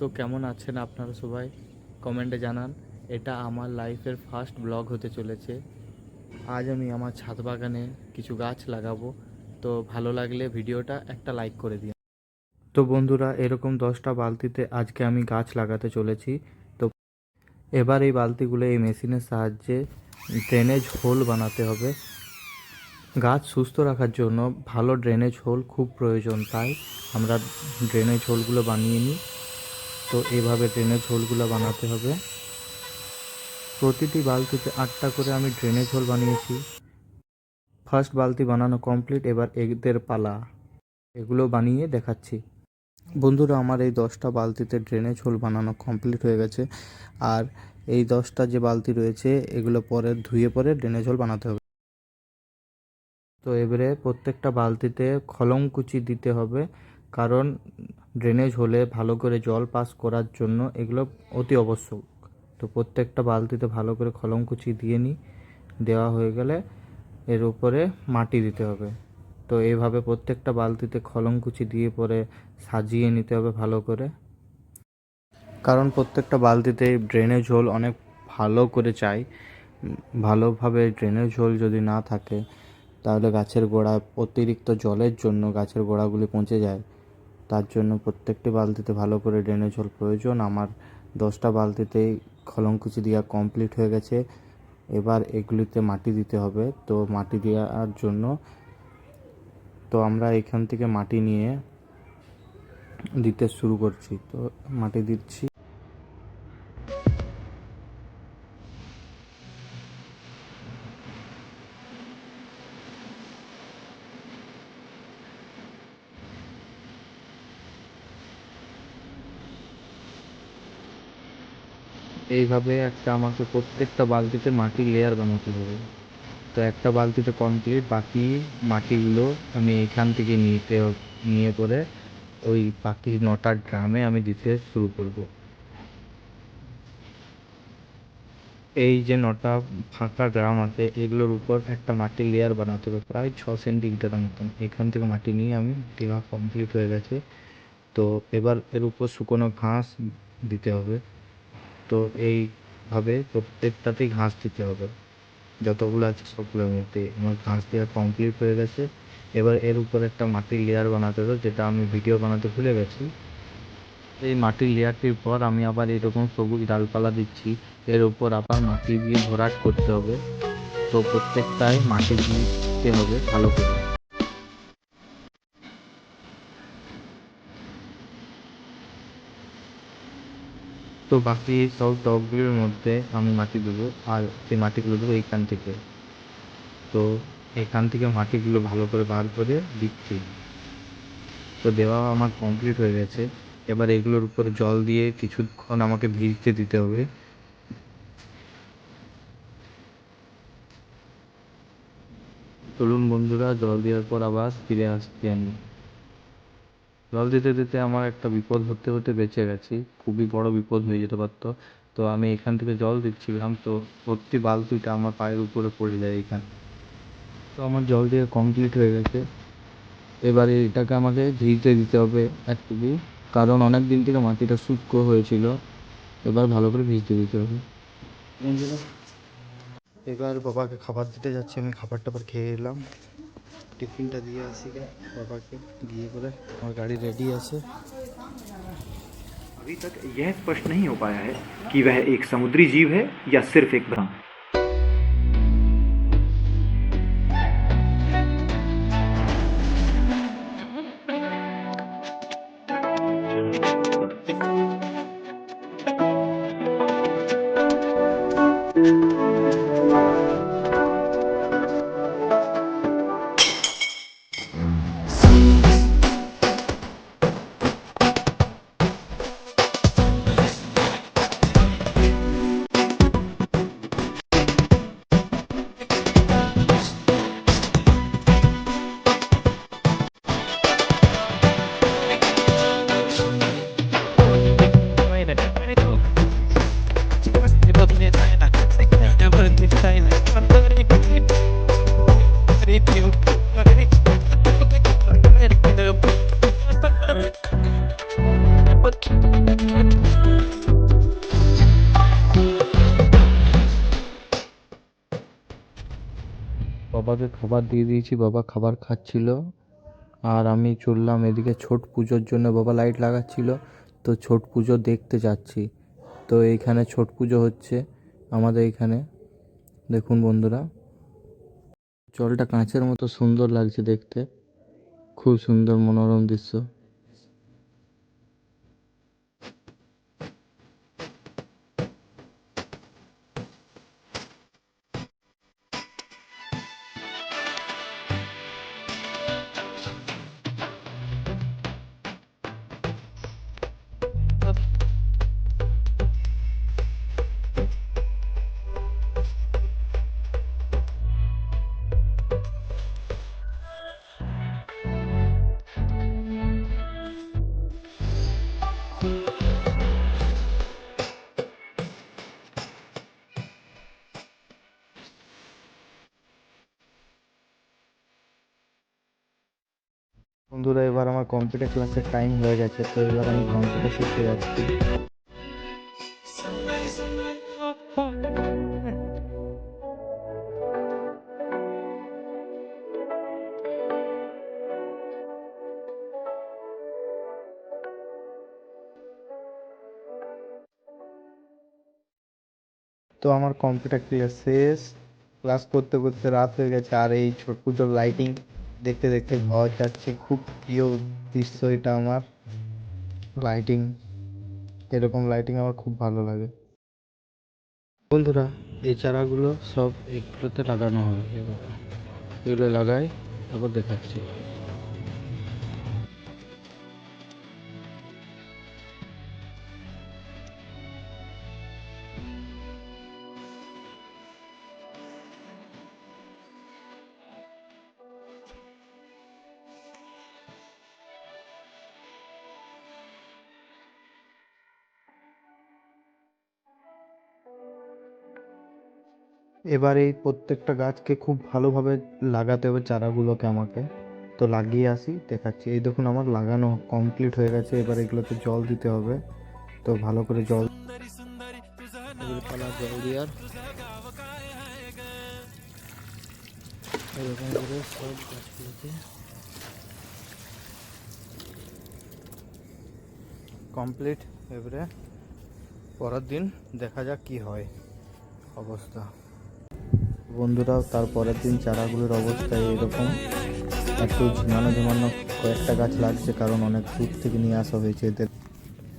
তো কেমন আছেন আপনারা সবাই? কমেন্টে জানান। এটা আমার লাইফের ফার্স্ট ব্লগ হতে চলেছে। আজ আমি আমার ছাদ বাগানে কিছু গাছ লাগাবো। তো ভালো লাগলে ভিডিওটা একটা লাইক করে দিন। তো বন্ধুরা, এরকম 10টা বালতিতে আজকে আমি গাছ লাগাতে চলেছি। তো এবার এই বালতিগুলো এই মেশিনের সাহায্যে ড্রেনেজ হোল বানাতে হবে। গাছ সুস্থ রাখার জন্য ভালো ড্রেনেজ হোল খুব প্রয়োজন, তাই আমরা ড্রেনেজ হোলগুলো বানিয়ে নিই। তো এভাবে ড্রেনেজ হোলগুলো বানাতে হবে। প্রতিটি বালতিতে 8টা করে আমি ড্রেনেজ হোল বানিয়েছি। ফার্স্ট বালতি বানানো কমপ্লিট, এবার এদের পালা। এগুলো বানিয়ে দেখাচ্ছি। বন্ধুরা, আমার এই 10টা বালতিতে ড্রেনেজ হোল বানানো কমপ্লিট হয়ে গেছে। আর এই 10টা যে বালতি রয়েছে এগুলো পরে ধুয়ে পরে ড্রেনেজ হোল বানাতে হবে। তো এবারে প্রত্যেকটা বালতিতে খলমকুচি দিতে হবে, কারণ ড্রেনেজ হোলে ভালো করে জল পাস করার জন্য এগুলো অতি আবশ্যক। তো প্রত্যেকটা বালতিতে ভালো করে খলমকুচি দিয়ে নিই। দেওয়া হয়ে গেলে এর উপরে মাটি দিতে হবে। তো এইভাবে প্রত্যেকটা বালতিতে খলমকুচি দিয়ে পরে সাজিয়ে নিতে হবে ভালো করে, কারণ প্রত্যেকটা বালতিতে ড্রেনেজ হোল অনেক ভালো করে চাই। ভালোভাবে ড্রেনেজ হোল যদি না থাকে তাহলে গাছের গোড়া অতিরিক্ত জলের জন্য গাছের গোড়াগুলি পচে যায়। তার জন্য প্রত্যেকটি বালতিতে ভালো করে ড্রেনেজ হোল প্রয়োজন। আমার 10টা বালতিতেই খলমকুচি দেওয়া কমপ্লিট হয়ে গেছে। এবার এগুলিতে মাটি দিতে হবে। তো মাটি দেওয়ার জন্য আমরা এখান থেকে মাটি নিয়ে দিতে শুরু করছি। তো মাটি দিচ্ছি। এইভাবে আমাকে প্রত্যেকটা বালতিতে মাটির লেয়ার বানাতে হবে। তো একটা বালতিতে কমপ্লিট, বাকি মাটিগুলো আমি এখান থেকে নিয়ে করে ওই বাকি 9টা ড্রামে আমি দিতে শুরু করব। এই যে 9টা ফাঁকা ড্রাম আছে এগুলোর উপর একটা মাটির লেয়ার বানাতে হবে প্রায় 6 সেন্টিমিটার মতন। এখান থেকে মাটি নিয়ে আমি দেওয়া কমপ্লিট হয়ে গেছে। তো এবার এর উপর শুকনো ঘাস দিতে হবে। তো এইভাবে প্রত্যেকটাতেই ঘাস দিতে হবে। যতগুলো আছে সবগুলোর মধ্যে আমার ঘাস দেওয়া কমপ্লিট হয়ে গেছে। এবার এর উপর একটা মাটির লেয়ার বানাতে হবে, যেটা আমি ভিডিও বানাতে ভুলে গেছি। এই মাটির লেয়ারটির পর আমি আবার এরকম সবুজ ডালপালা দিচ্ছি। এর উপর আবার মাটি দিয়ে ভরাট করতে হবে। তো প্রত্যেকটায় মাটি দিতে হবে ভালো করে। তো বাকি সব টবগুলোর মধ্যে আমি মাটি দেবো, আর সেই মাটিগুলো দেবো এইখান থেকে। তো এখান থেকে মাটিগুলো ভালো করে বার করে দিচ্ছি। তো দেওয়া আমার কমপ্লিট হয়ে গেছে। এবার এগুলোর উপরে জল দিয়ে কিছুক্ষণ আমাকে ভিজতে দিতে হবে। চলুন বন্ধুরা, জল দেওয়ার পর আবার ফিরে আসছি আমি। জল দিতে দিতে আমার একটা বিপদ হতে হতে বেঁচে গেছি। খুবই বড় বিপদ হয়ে যেতে পারতো। তো আমি এখান থেকে জল দিচ্ছিলাম, তো ভর্তি বালতিটা আমার পায়ের উপরে পড়ে যায় এখানে। তো আমার জল দিয়ে কমপ্লিট হয়ে গেছে। এবারে এটাকে আমাকে ভিজতে দিতে হবে অ্যাকচুয়ালি, কারণ অনেক দিন থেকে মাটিটা শুষ্ক হয়েছিল। এবার ভালো করে ভিজতে দিতে হবে। এবার বাবাকে খাবার দিতে যাচ্ছি। আমি খাবার টাবার খেয়ে এলাম। টিফিনটা দিয়ে আসি বাবাকে, দিয়ে করে আমার গাড়ি রেডি আছে। अभी तक यह स्पष्ट नहीं हो पाया है कि वह एक समुद्री जीव है या सिर्फ एक भ्रम। বাবাকে খাবার দিয়ে দিয়েছি, বাবা খাবার খাচ্ছিল। আর আমি চললাম এদিকে ছট পুজোর জন্য, বাবা লাইট লাগাচ্ছিল, তো ছট পুজো দেখতে যাচ্ছি। তো এইখানে ছট পুজো হচ্ছে আমাদের এখানে, দেখুন বন্ধুরা, জলটা কাঁচের মতো সুন্দর লাগছে দেখতে, খুব সুন্দর মনোরম দৃশ্য। বন্ধুরা, এবার আমার কম্পিউটার ক্লাসের টাইম হয়ে গেছে, তো এবার আমি কম্পিউটার শিখতে যাচ্ছি। তো আমার কম্পিউটার ক্লাস শেষ, ক্লাস করতে করতে রাত হয়ে গেছে, আর এই ছোট পুজোর লাইটিং দেখতে দেখতে ঘর যাচ্ছে। খুব প্রিয় দৃশ্য এটা আমার, লাইটিং, এরকম লাইটিং আমার খুব ভালো লাগে। বন্ধুরা, এই চারাগুলো সব এগুলোতে লাগানো হবে, এগুলো লাগাই, তারপর দেখাচ্ছি। এবার এই প্রত্যেকটা গাছকে খুব ভালোভাবে লাগাতে হবে চারাগুলোকে আমাকে, তো লাগিয়ে আসি, দেখাচ্ছি। এই দেখুন আমার লাগানো কমপ্লিট হয়ে গেছে, এবার এগুলোতে জল দিতে হবে, তো ভালো করে জল, জল দেওয়ার এরকম করে সব গাছগুলোকে কমপ্লিট। এবারে পরের দিন দেখা যাক কি হয় অবস্থা। বন্ধুরা, তারপরের দিন চারাগুলোর অবস্থা এরকম, একটু ঝিমানো ঝিমানো কয়েকটা গাছ লাগছে, কারণ অনেক দূর থেকে নিয়ে আসা হয়েছে এদের।